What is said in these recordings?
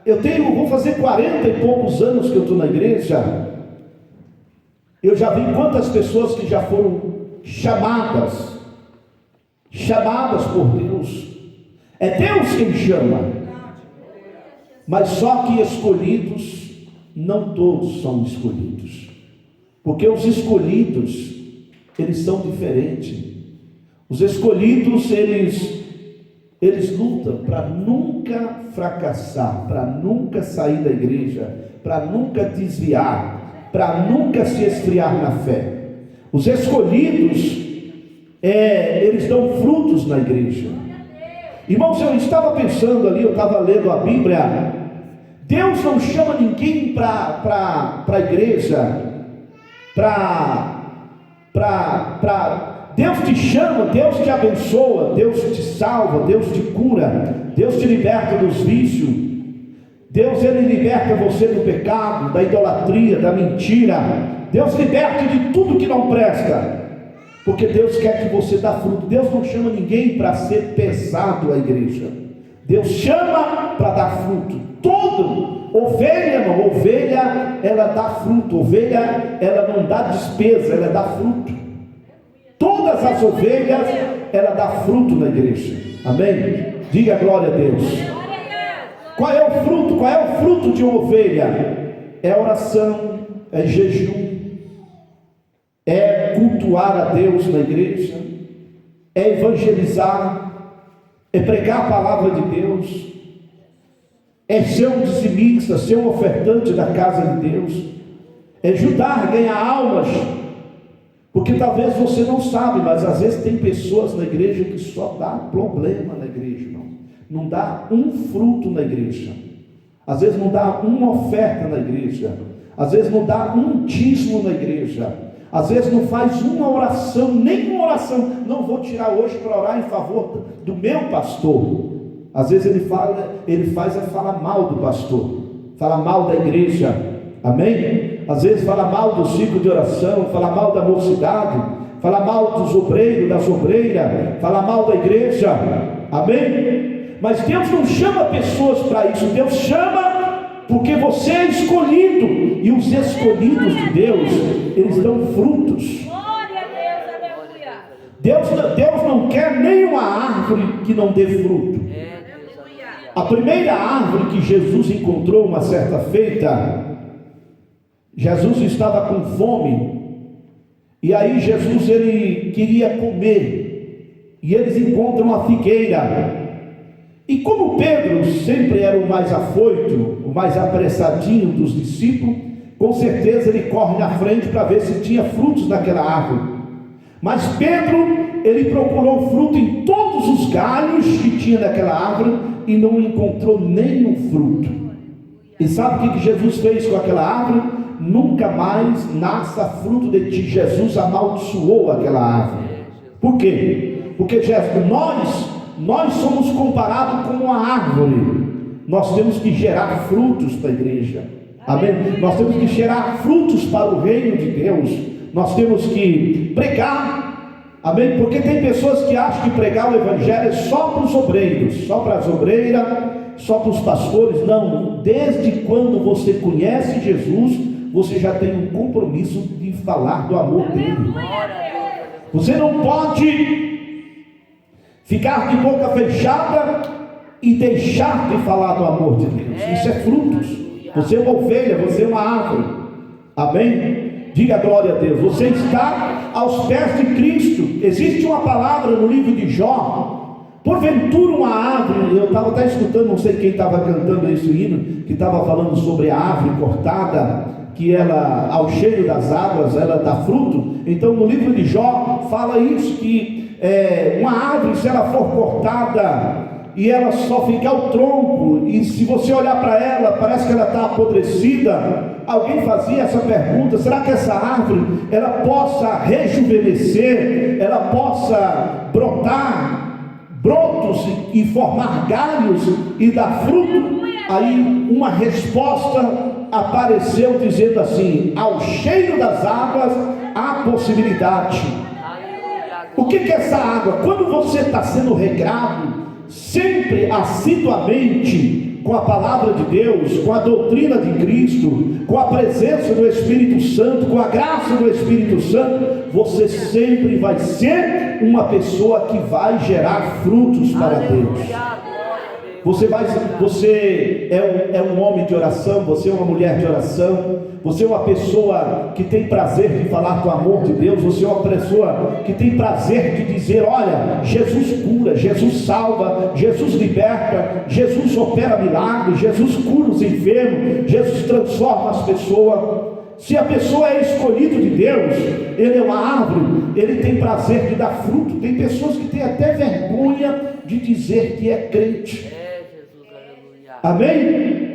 vou fazer 40 e poucos anos que eu estou na igreja. Eu já vi quantas pessoas que já foram chamadas por Deus. É Deus quem chama, mas só que escolhidos, não todos são escolhidos, porque os escolhidos, eles são diferentes. Os escolhidos, eles lutam para nunca fracassar, para nunca sair da igreja, para nunca desviar, para nunca se esfriar na fé. Os escolhidos, eles dão frutos na igreja. Irmãos, eu estava pensando ali, eu estava lendo a Bíblia. Deus não chama ninguém para a igreja, Deus te chama, Deus te abençoa, Deus te salva, Deus te cura, Deus te liberta dos vícios. Deus, Ele liberta você do pecado, da idolatria, da mentira. Deus liberta de tudo que não presta, porque Deus quer que você dê fruto. Deus não chama ninguém para ser pesado à igreja. Deus chama para dar fruto. Ovelha, ela dá fruto. Ovelha, ela não dá despesa, ela dá fruto. Todas as ovelhas, ela dá fruto na igreja. Amém? Diga glória a Deus. Qual é o fruto? Qual é o fruto de uma ovelha? É oração, é jejum, é cultuar a Deus na igreja, é evangelizar, é pregar a palavra de Deus, é ser um dizimista, ser um ofertante da casa de Deus, é ajudar, ganhar almas. Porque talvez você não sabe, mas às vezes tem pessoas na igreja que só dá problema na igreja, não dá um fruto na igreja, às vezes não dá uma oferta na igreja, às vezes não dá um dízimo na igreja, às vezes não faz uma oração, nenhuma oração. Não vou tirar hoje para orar em favor do meu pastor. Às vezes ele fala mal do pastor, fala mal da igreja, amém? Às vezes fala mal do ciclo de oração, fala mal da mocidade, fala mal dos obreiros, das obreiras, fala mal da igreja, amém? Mas Deus não chama pessoas para isso. Deus chama porque você é escolhido, e os escolhidos de Deus, eles dão frutos. Deus não quer nenhuma árvore que não dê fruto. A primeira árvore que Jesus encontrou uma certa feita, Jesus estava com fome, e aí Jesus, ele queria comer, e eles encontram a figueira. E como Pedro sempre era o mais afoito, o mais apressadinho dos discípulos, com certeza ele corre na frente para ver se tinha frutos naquela árvore. Mas Pedro, ele procurou fruto em todos os galhos que tinha naquela árvore e não encontrou nenhum fruto. E sabe o que Jesus fez com aquela árvore? Nunca mais nasça fruto de ti. Jesus amaldiçoou aquela árvore. Por quê? Porque nós somos comparados com uma árvore. Nós temos que gerar frutos para a igreja, amém? Nós temos que gerar frutos para o reino de Deus. Nós temos que pregar, amém? Porque tem pessoas que acham que pregar o evangelho é só para os obreiros, só para as obreiras, só para os pastores. Não, desde quando você conhece Jesus, você já tem um compromisso de falar do amor dele. Você não pode ficar de boca fechada e deixar de falar do amor de Deus. Isso é frutos. Você é uma ovelha, você é uma árvore, amém? Diga glória a Deus. Você está aos pés de Cristo. Existe uma palavra no livro de Jó. Porventura uma árvore, eu estava até escutando, não sei quem estava cantando esse hino, que estava falando sobre a árvore cortada, que ela, ao cheiro das águas, ela dá fruto. Então no livro de Jó fala isso, que uma árvore, se ela for cortada e ela só ficar o tronco, e se você olhar para ela, parece que ela está apodrecida. Alguém fazia essa pergunta: será que essa árvore, ela possa rejuvenescer, ela possa brotar brotos e formar galhos e dar fruto? Aí uma resposta apareceu dizendo assim: ao cheiro das águas há possibilidade. O que é essa água? Quando você está sendo regrado sempre assiduamente, com a palavra de Deus, com a doutrina de Cristo, com a presença do Espírito Santo, com a graça do Espírito Santo, você sempre vai ser uma pessoa que vai gerar frutos para Deus. Você é um homem de oração, você é uma mulher de oração, você é uma pessoa que tem prazer de falar do amor de Deus, você é uma pessoa que tem prazer de dizer: olha, Jesus cura, Jesus salva, Jesus liberta, Jesus opera milagres, Jesus cura os enfermos, Jesus transforma as pessoas. Se a pessoa é escolhida de Deus, ele é uma árvore, ele tem prazer de dar fruto. Tem pessoas que têm até vergonha de dizer que é crente. Amém?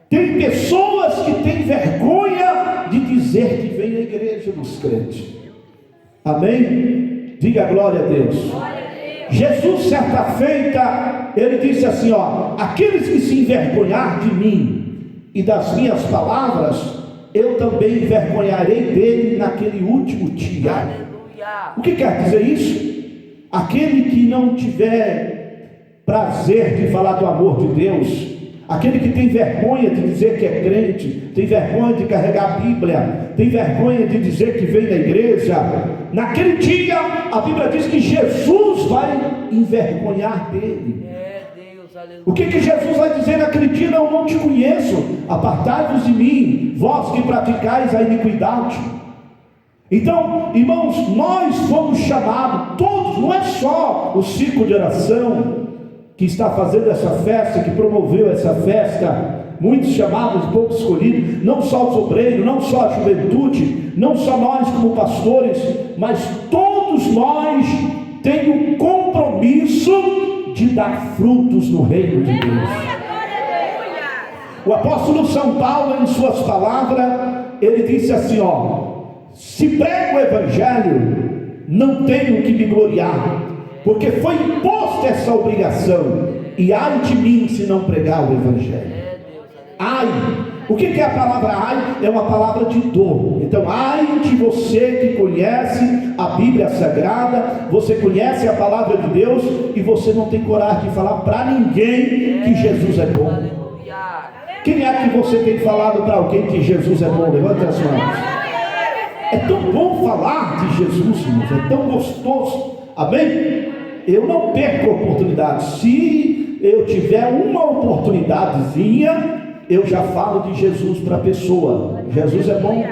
Tem pessoas que têm vergonha de dizer que vem à igreja dos crentes. Amém? Diga glória a Deus. Jesus, certa feita, ele disse assim: ó, aqueles que se envergonhar de mim e das minhas palavras, eu também envergonharei dele naquele último dia. O que quer dizer isso? Aquele que não tiver prazer de falar do amor de Deus, aquele que tem vergonha de dizer que é crente, tem vergonha de carregar a Bíblia, tem vergonha de dizer que vem da igreja, naquele dia a Bíblia diz que Jesus vai envergonhar dele. O que Jesus vai dizer naquele dia? Eu não te conheço, apartai-vos de mim, vós que praticais a iniquidade. Então, irmãos, nós fomos chamados, todos, não é só o ciclo de oração que está fazendo essa festa, que promoveu essa festa, muitos chamados, poucos escolhidos, não só os obreiros, não só a juventude, não só nós como pastores, mas todos nós temos o compromisso de dar frutos no reino de Deus. O apóstolo São Paulo, em suas palavras, ele disse assim: ó, se prego o evangelho, não tenho que me gloriar, porque foi imposta essa obrigação, e ai de mim se não pregar o evangelho. Ai, o que é a palavra ai? É uma palavra de dor. Então, ai de você que conhece a Bíblia Sagrada, você conhece a palavra de Deus, e você não tem coragem de falar para ninguém que Jesus é bom. Quem é que você tem falado para alguém que Jesus é bom? Levanta as mãos. É tão bom falar de Jesus, irmãos, é tão gostoso. Amém? Eu não perco a oportunidade. Se eu tiver uma oportunidadezinha, eu já falo de Jesus para a pessoa. Jesus é bom,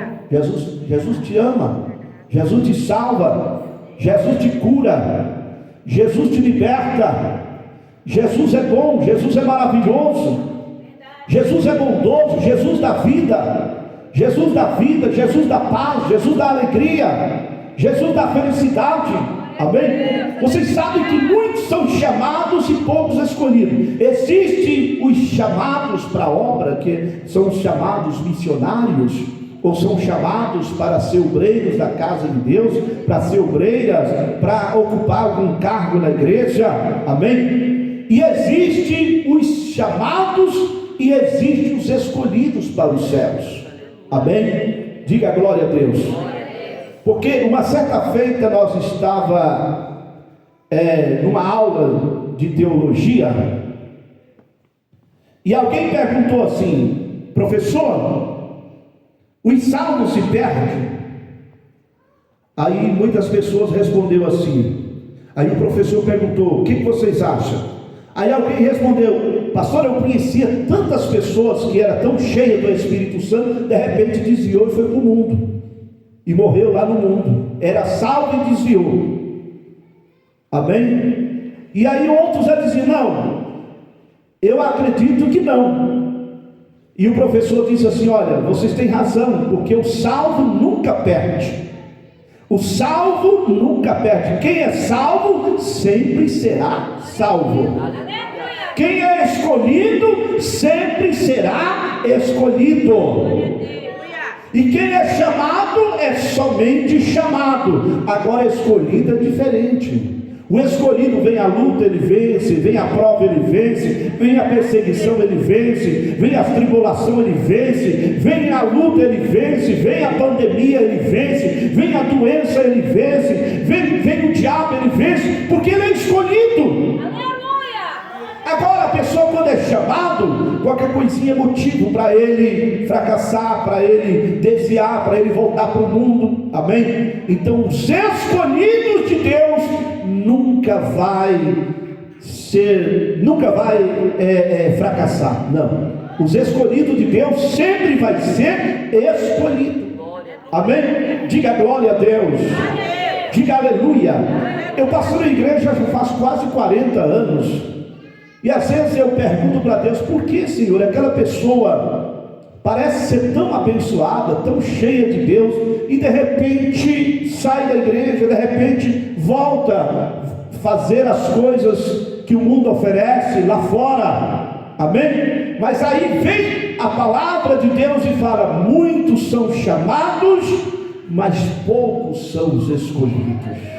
Jesus te ama, Jesus te salva, Jesus te cura, Jesus te liberta. Jesus é bom, Jesus é maravilhoso, Jesus é bondoso, Jesus da vida, Jesus da vida, Jesus da paz, Jesus da alegria, Jesus da felicidade. Amém? Vocês sabem que muitos são chamados e poucos escolhidos. Existem os chamados para a obra, que são os chamados missionários, ou são chamados para ser obreiros da casa de Deus, para ser obreiras, para ocupar algum cargo na igreja. Amém? E existem os chamados e existem os escolhidos para os céus. Amém? Diga glória a Deus. Porque uma certa feita nós estava numa aula de teologia, e alguém perguntou assim: professor, os salvos se perdem? Aí muitas pessoas responderam assim. Aí o professor perguntou: o que vocês acham? Aí alguém respondeu: pastor, eu conhecia tantas pessoas que eram tão cheias do Espírito Santo, de repente desviou e foi para o mundo, e morreu lá no mundo. Era salvo e desviou. Amém? E aí outros já diziam: não, eu acredito que não. E o professor disse assim: olha, vocês têm razão, porque o salvo nunca perde. O salvo nunca perde. Quem é salvo sempre será salvo. Quem é escolhido sempre será escolhido. E quem é chamado é somente chamado. Agora escolhido é diferente. O escolhido, vem a luta, ele vence, vem a prova, ele vence, vem a perseguição, ele vence, vem a tribulação, ele vence, vem a luta, ele vence, vem a pandemia, ele vence, vem a doença, ele vence, vem o diabo, ele vence, porque ele é escolhido. Agora a pessoa, quando é chamado, qualquer coisinha é motivo para ele fracassar, para ele desviar, para ele voltar para o mundo. Amém? Então os escolhidos de Deus nunca vai fracassar. Não, os escolhidos de Deus sempre vai ser escolhido. Amém? Diga glória a Deus. Diga aleluia. Eu passo na igreja já faz quase 40 anos, e às vezes eu pergunto para Deus: por que, Senhor, aquela pessoa parece ser tão abençoada, tão cheia de Deus, e de repente sai da igreja, de repente volta a fazer as coisas que o mundo oferece lá fora? Amém? Mas aí vem a palavra de Deus e fala: muitos são chamados, mas poucos são os escolhidos.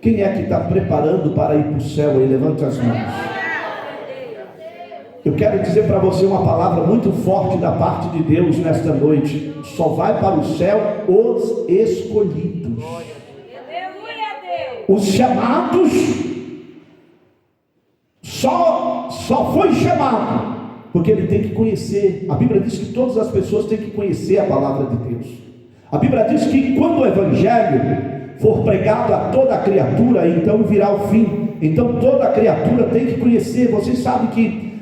Quem é que está preparando para ir para o céu aí? Levante as mãos. Eu quero dizer para você uma palavra muito forte da parte de Deus nesta noite: só vai para o céu os escolhidos. Os chamados só foi chamado porque ele tem que conhecer. A Bíblia diz que todas as pessoas têm que conhecer a palavra de Deus. A Bíblia diz que quando o evangelho for pregado a toda a criatura, então virá o fim. Então toda a criatura tem que conhecer. Vocês sabem que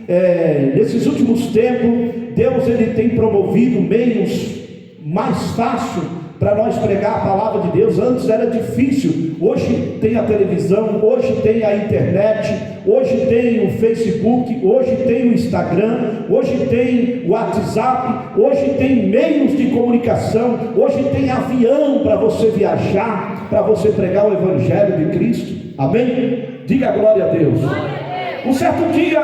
nesses últimos tempos Deus ele tem promovido meios mais fáceis para nós pregar a palavra de Deus. Antes era difícil. Hoje tem a televisão, hoje tem a internet, hoje tem o Facebook, hoje tem o Instagram, hoje tem o WhatsApp, hoje tem meios de comunicação, hoje tem avião para você viajar, para você pregar o evangelho de Cristo. Amém? Diga glória a Deus. Um certo dia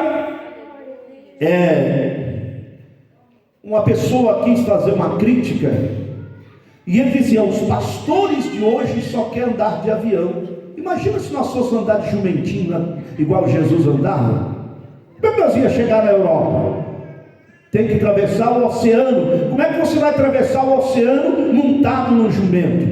uma pessoa quis fazer uma crítica, e ele dizia: os pastores de hoje só querem andar de avião. Imagina se nós fôssemos andar de jumentinho, né? Igual Jesus andava. Como é que nós ia chegar na Europa? Tem que atravessar o oceano. Como é que você vai atravessar o oceano montado no jumento?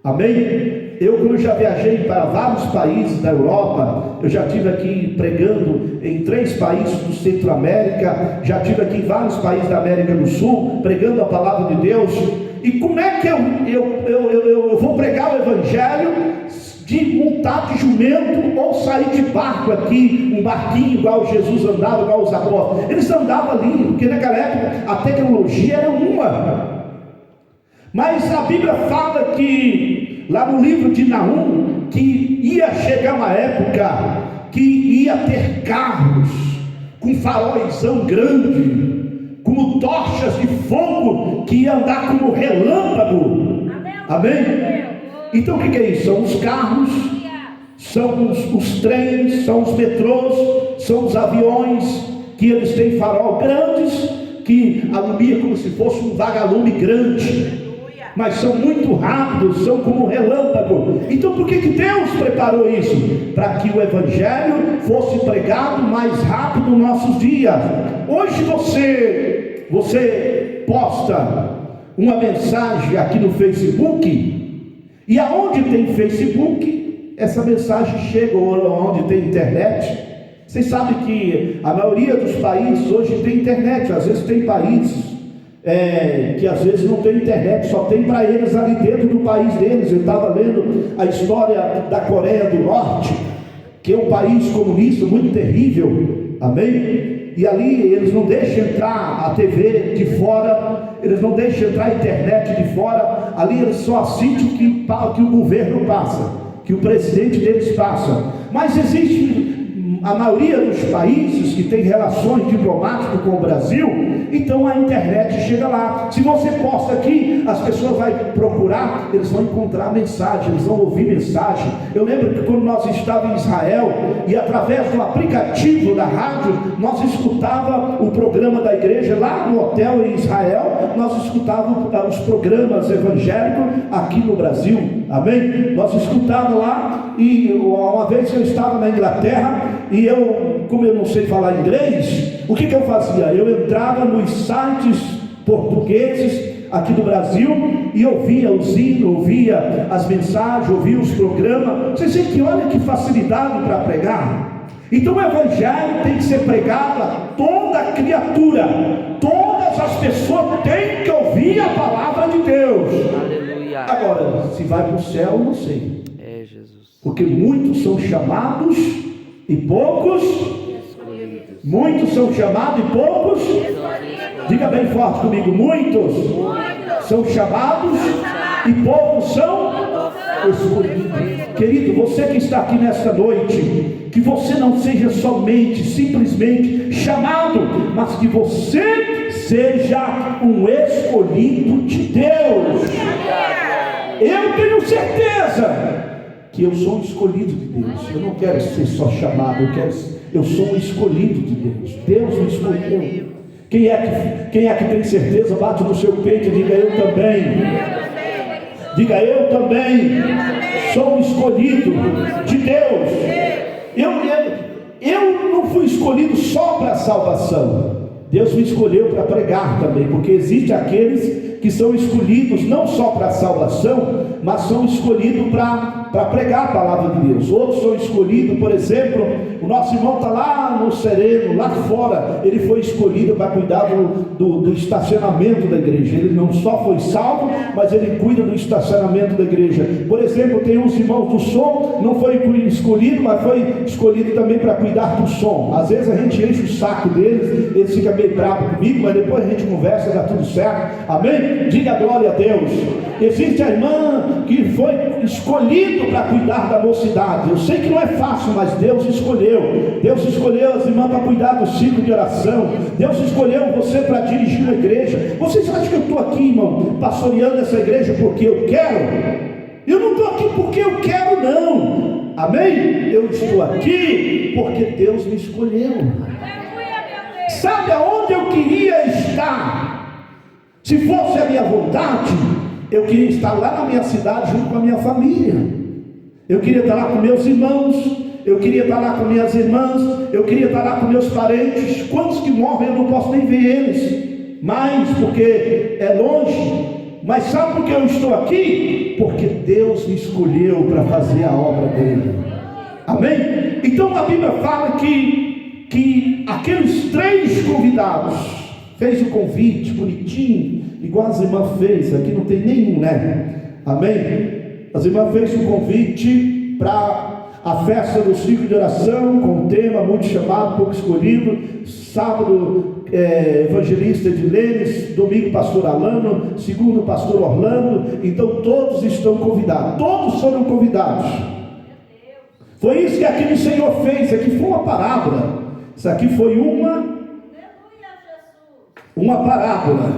Amém? Eu já viajei para vários países da Europa. Eu já estive aqui pregando em 3 países do Centro-América. Já estive aqui em vários países da América do Sul, pregando a palavra de Deus. E como é que eu vou pregar o evangelho de montar de jumento ou sair de barco aqui, um barquinho igual Jesus andava, igual os apóstolos? Eles andavam ali, porque naquela época a tecnologia era uma. Mas a Bíblia fala que lá no livro de Naum, que ia chegar uma época que ia ter carros com faróizão grande, como tochas de fogo, que ia andar como relâmpago. Amém? Então o que é isso? São os carros, são os trens, são os metrôs, são os aviões, que eles têm farol grandes, que alumia como se fosse um vagalume grande, mas são muito rápidos, são como um relâmpago. Então por que Deus preparou isso? Para que o evangelho fosse pregado mais rápido nos nossos dias. Hoje você posta uma mensagem aqui no Facebook, e aonde tem Facebook, essa mensagem chega, ou onde tem internet. Vocês sabem que a maioria dos países hoje tem internet. Às vezes tem países que às vezes não tem internet, só tem para eles ali dentro do país deles. Eu estava lendo a história da Coreia do Norte, que é um país comunista muito terrível. Amém? E ali eles não deixam entrar a TV de fora, eles não deixam entrar a internet de fora. Ali eles só assistem o que o governo passa, que o presidente deles passa. Mas existe a maioria dos países que tem relações diplomáticas com o Brasil, então a internet chega lá. Se você posta aqui, as pessoas vão procurar, eles vão encontrar mensagem, eles vão ouvir mensagem. Eu lembro que quando nós estávamos em Israel, e através do aplicativo da rádio, nós escutava o programa da igreja lá no hotel em Israel. Nós escutávamos os programas evangélicos aqui no Brasil. Amém? Nós escutávamos lá. E uma vez eu estava na Inglaterra, e como eu não sei falar inglês, o que eu fazia? Eu entrava nos sites portugueses aqui do Brasil e ouvia os hinos, ouvia as mensagens, ouvia os programas. Vocês veem que olha que facilidade para pregar. Então o evangelho tem que ser pregado a toda criatura. Todas as pessoas têm que ouvir a palavra de Deus. Aleluia. Agora, se vai para o céu, eu não sei. Jesus. Porque muitos são chamados e poucos Escolhidos. Muitos são chamados e poucos. Diga bem forte comigo: muitos são chamados e poucos são escolhidos. Querido, você que está aqui nesta noite, que você não seja somente, simplesmente chamado, mas que você seja um escolhido de Deus. Eu tenho certeza que eu sou um escolhido de Deus. Eu não quero ser só chamado, eu sou um escolhido de Deus. Deus me escolheu. Quem é que tem certeza? Bate no seu peito e diga: eu também. Diga: eu também sou um escolhido de Deus. Eu não fui escolhido só para a salvação. Deus me escolheu para pregar também, porque existem aqueles que são escolhidos não só para a salvação, mas são escolhidos para pregar a palavra de Deus. Outros são escolhidos, por exemplo, o nosso irmão está lá no sereno, lá fora, ele foi escolhido para cuidar do estacionamento da igreja. Ele não só foi salvo, mas ele cuida do estacionamento da igreja. Por exemplo, tem uns irmãos do som, não foi escolhido, mas foi escolhido também para cuidar do som. Às vezes a gente enche o saco deles, eles ficam meio bravos comigo, mas depois a gente conversa, dá tudo certo. Amém? Diga glória a Deus. Existe a irmã que foi escolhido para cuidar da mocidade. Eu sei que não é fácil, mas Deus escolheu. Deus escolheu as irmãs para cuidar do ciclo de oração. Deus escolheu você para dirigir a igreja. Vocês acham que eu estou aqui, irmão, pastoreando essa igreja porque eu quero? Eu não estou aqui porque eu quero, não. Amém? Eu estou aqui porque Deus me escolheu. Sabe aonde eu queria estar? Se fosse a minha vontade, eu queria estar lá na minha cidade junto com a minha família. Eu queria estar lá com meus irmãos, eu queria estar lá com minhas irmãs, eu queria estar lá com meus parentes. Quantos que morrem eu não posso nem ver eles mais, porque é longe. Mas sabe por que eu estou aqui? Porque Deus me escolheu para fazer a obra dele. Amém? Então a Bíblia fala que aqueles 3 convidados fez o convite bonitinho, igual as irmãs fez. Aqui não tem nenhum, né? Amém? As irmãs fez um convite para a festa do ciclo de oração, com um tema muito chamado, pouco escolhido. Sábado, evangelista Edilenes, domingo pastor Alano, segundo pastor Orlando. Então todos estão convidados, todos foram convidados. Foi isso que aquele Senhor fez. Aqui foi uma parábola. Isso aqui foi uma parábola.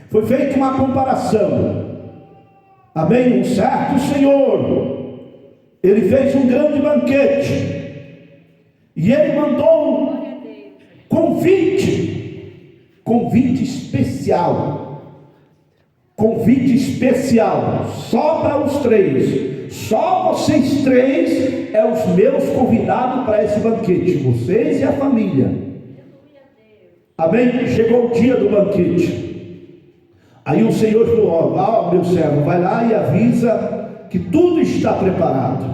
Foi feita uma comparação. Amém? Um certo Senhor, ele fez um grande banquete, e ele mandou convite especial, só para os 3. Só vocês 3 é os meus convidados para esse banquete, vocês e a família. Amém? Chegou o dia do banquete. Aí o Senhor falou: ó, meu servo, vai lá e avisa que tudo está preparado.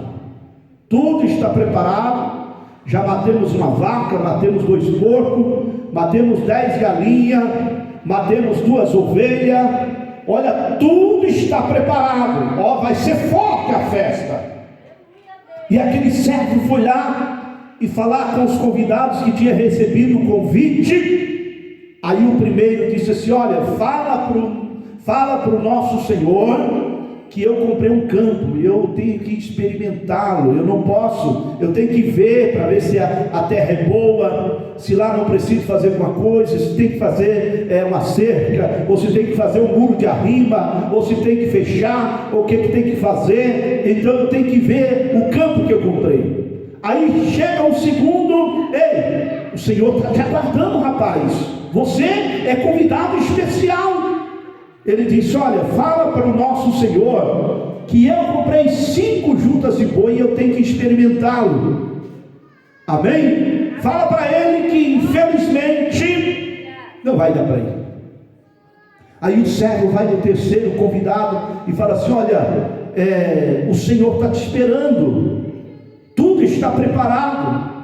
Tudo está preparado. Já matemos uma vaca, matemos 2 porcos, matemos 10 galinhas, matemos 2 ovelhas. Olha, tudo está preparado. Ó, vai ser forte a festa. E aquele servo foi lá e falar com os convidados que tinha recebido o convite. Aí o primeiro disse assim: olha, fala para o nosso Senhor que eu comprei um campo, eu tenho que experimentá-lo, eu não posso, eu tenho que ver para ver se a terra é boa, se lá não preciso fazer alguma coisa, se tem que fazer uma cerca, ou se tem que fazer um muro de arrima, ou se tem que fechar, ou o que tem que fazer. Então eu tenho que ver o campo que eu comprei. Aí chega o segundo: ei, o Senhor está te aguardando, rapaz, você é convidado especial. Ele disse: olha, fala para o nosso Senhor que eu comprei 5 juntas de boi e eu tenho que experimentá-lo. Amém? Fala para ele que infelizmente não vai dar para ele. Aí o servo vai no terceiro convidado e fala assim: olha, o Senhor está te esperando, tudo está preparado.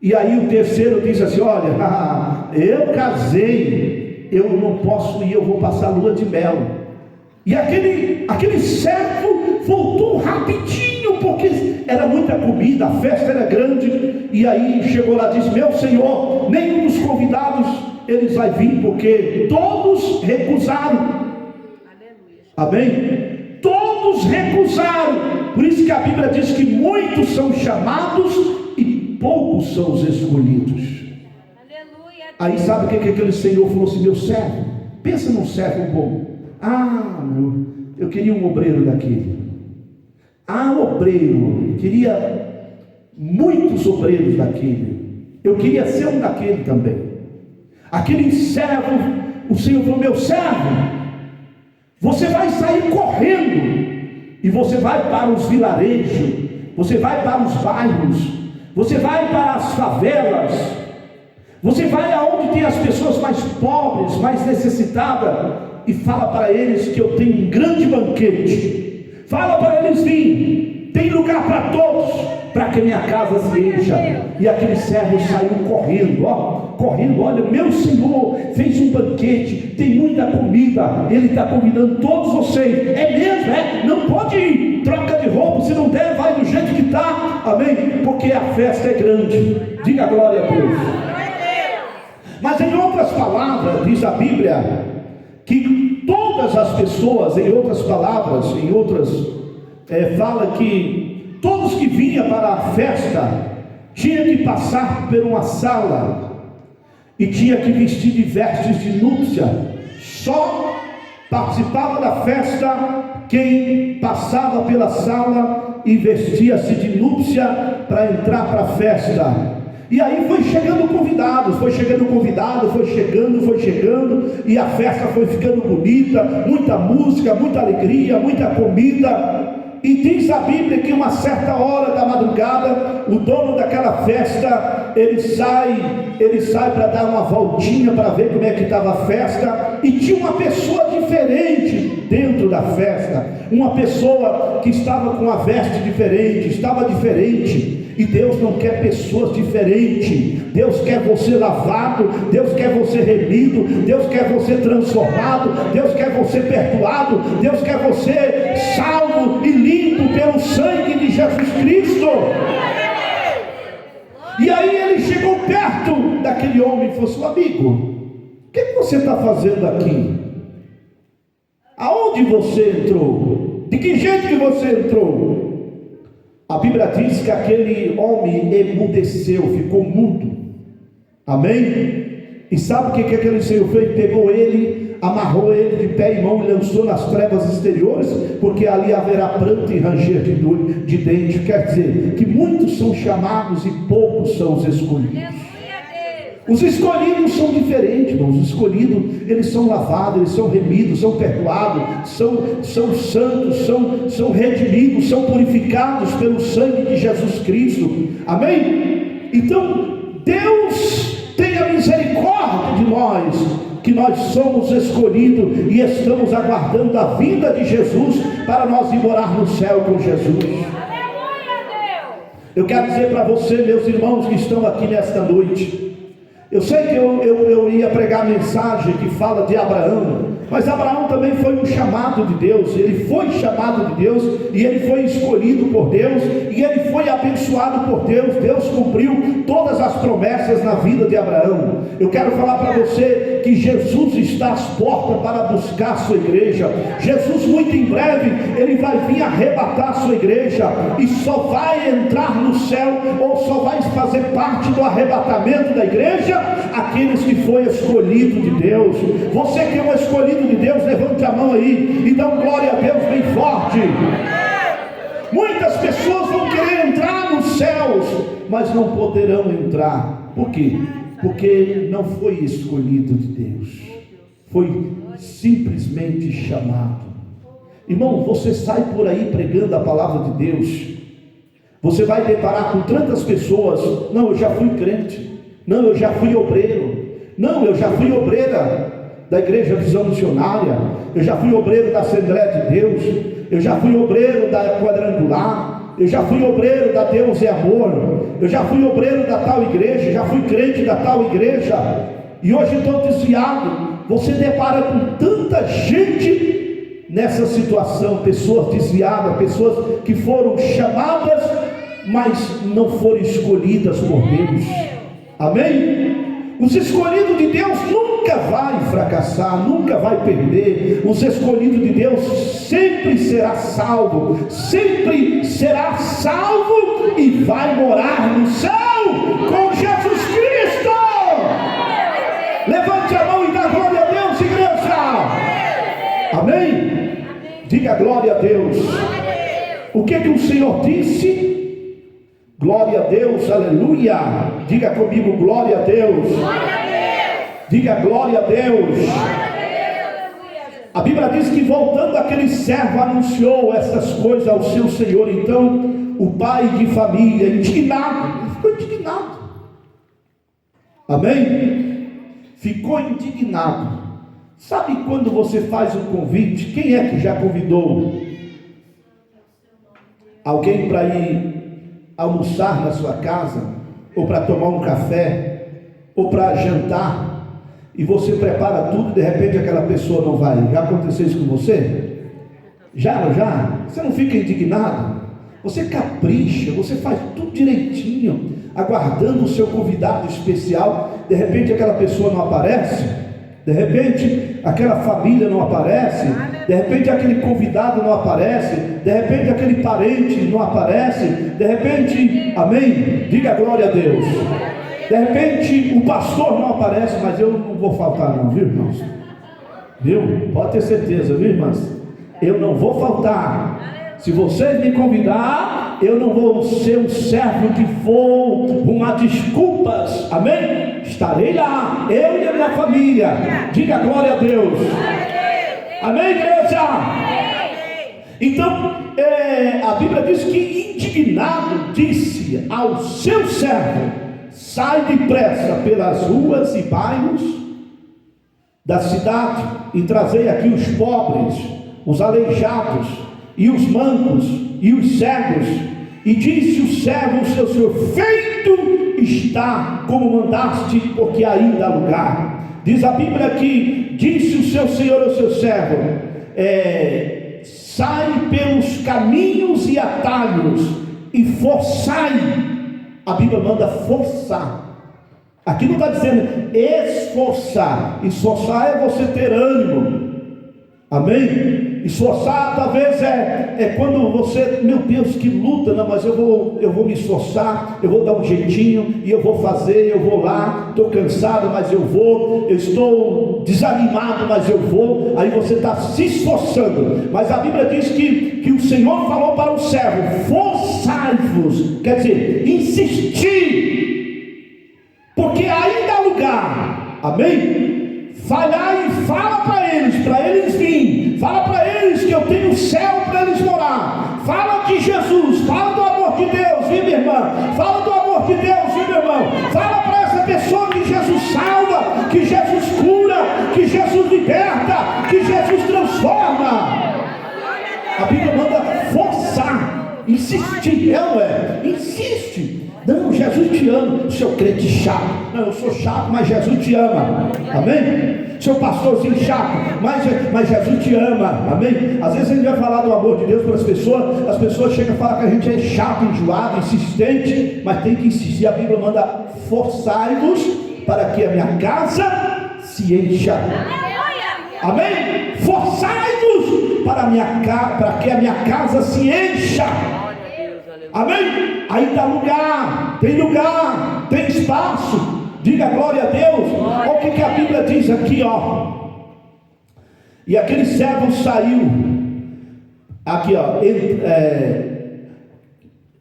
E aí o terceiro diz assim: olha, eu casei, eu não posso ir, eu vou passar lua de mel. E aquele servo voltou rapidinho, porque era muita comida, a festa era grande. E aí chegou lá e disse: meu senhor, nenhum dos convidados eles vai vir, porque todos recusaram. Amém? Todos recusaram. Por isso que a Bíblia diz que muitos são chamados e poucos são os escolhidos. Aí sabe o que aquele senhor falou assim: meu servo, pensa num servo bom. Eu queria um obreiro daquele. Obreiro, eu queria muitos obreiros daquele. Eu queria ser um daquele também. Aquele servo, o Senhor falou: meu servo, você vai sair correndo e você vai para os vilarejos, você vai para os bairros, você vai para as favelas, você vai aonde tem as pessoas mais pobres, mais necessitadas, e fala para eles que eu tenho um grande banquete. Fala para eles virem, tem lugar para todos, para que minha casa se encha. E aquele servo saiu correndo, correndo: olha, meu senhor fez um banquete, tem muita comida, ele está convidando todos vocês. É mesmo? Não pode ir, troca de roupa, se não der, vai do jeito que está. Amém? Porque a festa é grande. Diga glória a Deus. Mas em outras palavras, diz a Bíblia, que todas as pessoas, em outras palavras, fala que todos que vinham para a festa tinham que passar por uma sala e tinha que vestir de vestes de núpcia. Só participava da festa quem passava pela sala e vestia-se de núpcia para entrar para a festa. E aí foi chegando convidados, foi chegando, e a festa foi ficando bonita, muita música, muita alegria, muita comida. E diz a Bíblia que uma certa hora da madrugada, o dono daquela festa, ele sai para dar uma voltinha para ver como é que estava a festa, e tinha uma pessoa diferente dentro da festa, uma pessoa que estava com a veste diferente, estava diferente. E Deus não quer pessoas diferentes. Deus quer você lavado, Deus quer você remido, Deus quer você transformado, Deus quer você perdoado, Deus quer você salvo e limpo pelo sangue de Jesus Cristo. E aí ele chegou perto daquele homem e falou assim: amigo, o que você está fazendo aqui? Aonde você entrou? De que jeito que você entrou? A Bíblia diz que aquele homem emudeceu, ficou mudo. Amém? E sabe o que aquele Senhor fez? Pegou ele, amarrou ele de pé e mão e lançou nas trevas exteriores, porque ali haverá pranto e ranger de dente. Quer dizer que muitos são chamados e poucos são os escolhidos. Os escolhidos são diferentes, irmãos. Os escolhidos, eles são lavados, eles são remidos, são perdoados, são santos, são redimidos, são purificados pelo sangue de Jesus Cristo. Amém? Então Deus tenha misericórdia de nós, que nós somos escolhidos e estamos aguardando a vinda de Jesus para nós ir morar no céu com Jesus. Eu quero dizer para você, meus irmãos que estão aqui nesta noite, eu sei que eu ia pregar a mensagem que fala de Abraão, mas Abraão também foi um chamado de Deus. Ele foi chamado de Deus, e ele foi escolhido por Deus, e ele foi abençoado por Deus. Deus cumpriu todas as promessas na vida de Abraão. Eu quero falar para você que Jesus está às portas para buscar a sua igreja. Jesus muito em breve, ele vai vir arrebatar a sua igreja, e só vai entrar no céu, ou só vai fazer parte do arrebatamento da igreja aqueles que foi escolhido de Deus. Você que é um escolhido de Deus, levante a mão aí e dá glória a Deus bem forte. Muitas pessoas vão querer entrar nos céus, mas não poderão entrar. Por quê? Porque não foi escolhido de Deus, foi simplesmente chamado. Irmão, você sai por aí pregando a palavra de Deus, você vai deparar com tantas pessoas: não, eu já fui crente, não, eu já fui obreiro, não, eu já fui obreira da Igreja Visão Missionária, eu já fui obreiro da Assembleia de Deus, eu já fui obreiro da Quadrangular, eu já fui obreiro da Deus é Amor, eu já fui obreiro da tal igreja, já fui crente da tal igreja, e hoje estou desviado. Você depara com tanta gente nessa situação, pessoas desviadas, pessoas que foram chamadas, mas não foram escolhidas por Deus. Amém? Os escolhidos de Deus nunca vai fracassar, nunca vai perder. Os escolhidos de Deus sempre será salvo, sempre será salvo e vai morar no céu com Jesus Cristo. Levante a mão e dá glória a Deus, igreja. Amém? Diga glória a Deus. O que o Senhor disse? Glória a Deus, aleluia. Diga comigo, glória a Deus. Glória a Deus. Diga glória a Deus. A Bíblia diz que voltando aquele servo anunciou essas coisas ao seu senhor. Então o pai de família, indignado, ele ficou indignado. Amém? Ficou indignado. Sabe quando você faz um convite? Quem é que já convidou alguém para ir almoçar na sua casa, ou para tomar um café, ou para jantar, e você prepara tudo e de repente aquela pessoa não vai? Já aconteceu isso com você? Já? Você não fica indignado? Você capricha, você faz tudo direitinho, aguardando o seu convidado especial, de repente aquela pessoa não aparece, de repente aquela família não aparece, de repente aquele convidado não aparece, de repente aquele parente não aparece, de repente, amém? Diga glória a Deus. De repente o pastor não aparece, mas eu não vou faltar não, viu, irmãos? Viu? Pode ter certeza, viu, irmãs? Eu não vou faltar. Se vocês me convidar, eu não vou ser um servo que vou arrumar desculpas, amém? Estarei lá, eu e a minha família. Diga glória a Deus. Amém, igreja? Então, a Bíblia diz que indignado disse ao seu servo: sai depressa pelas ruas e bairros da cidade e trazei aqui os pobres, os aleijados e os mancos e os cegos. E disse o servo ao seu senhor: feito está como mandaste, porque ainda há lugar. Diz a Bíblia que disse o seu senhor ao seu servo: sai pelos caminhos e atalhos e forçai. A Bíblia manda forçar. Aqui não está dizendo esforçar. Esforçar é você ter ânimo. Amém? Esforçar talvez é quando você, meu Deus, que luta, não, mas eu vou me esforçar, eu vou dar um jeitinho, e eu vou fazer, eu vou lá, estou cansado, mas eu vou, eu estou desanimado, mas eu vou. Aí você está se esforçando, mas a Bíblia diz que o Senhor falou para o servo: forçai-vos, quer dizer, insistir, porque ainda há lugar. Amém? Vai lá e fala para eles virem. Fala para eles que eu tenho céu para eles morar. Fala de Jesus, fala do amor de Deus, viu, minha irmã? Fala do amor de Deus, viu, meu irmão? Fala para essa pessoa que Jesus salva, que Jesus cura, que Jesus liberta, que Jesus transforma. A Bíblia manda forçar, insistir, insiste. Não, Jesus te ama. Seu crente chato. Não, eu sou chato, mas Jesus te ama. Amém? Seu pastorzinho chato, mas Jesus te ama. Amém? Às vezes a gente vai falar do amor de Deus para as pessoas chegam a falar que a gente é chato, enjoado, insistente, mas tem que insistir. A Bíblia manda: forçai-vos para que a minha casa se encha. Amém? Forçai-vos para que a minha casa se encha. Amém? Aí dá lugar, tem espaço. Diga glória a Deus. Olha o que a Bíblia diz aqui, ó. E aquele servo saiu. Aqui, ó.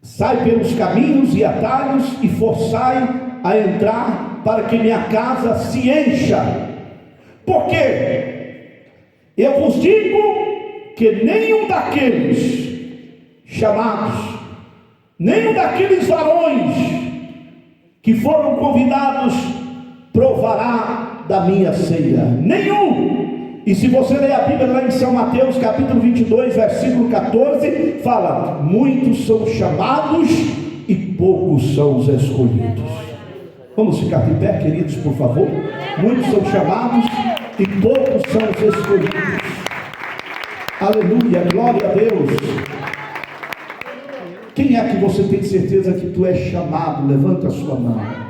Sai pelos caminhos e atalhos e forçai a entrar para que minha casa se encha. Por quê? Eu vos digo que nenhum daqueles chamados, nenhum daqueles varões que foram convidados provará da minha ceia. Nenhum. E se você ler a Bíblia lá em São Mateus, capítulo 22, versículo 14, fala: muitos são chamados e poucos são os escolhidos. Vamos ficar de pé, queridos, por favor. Muitos são chamados e poucos são os escolhidos. Aleluia, glória a Deus. Quem é que você tem certeza que tu és chamado? Levanta a sua mão.